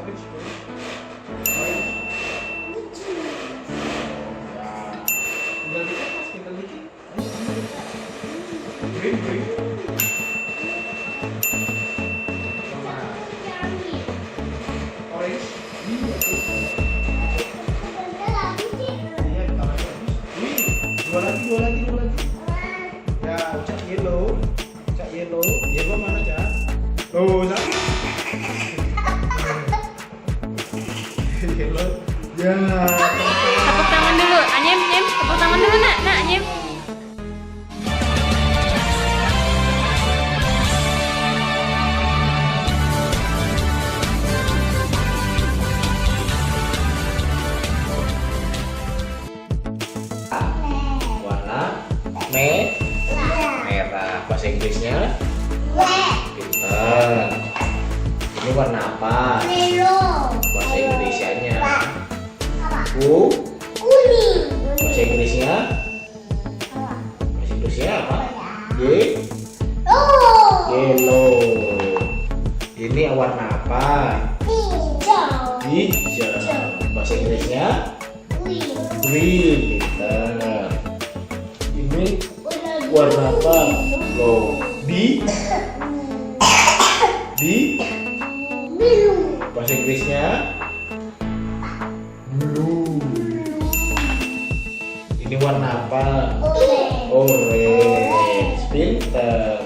orange. Tinggal dikit. Green. Orange. Iya, tangannya habis. Dua lagi. Ya, Cak yellow. Yellow mana, Cak? Tuh, Cak. Yellow. Ya. Tepuk tangan dulu, Anyem. Tepuk tangan dulu, nak, Anyem. Warna merah. Bahasa Inggrisnya pinter. Ini warna apa? Bahasa Indonesianya Kuning. bahasa Inggrisnya apa? Yellow. Ini warna apa? Hijau. Bahasa Inggrisnya green. Pinter. Ini warna apa? Low. Biru. Bahasa Inggrisnya blue. Ini warna apa? Orange. Pinter.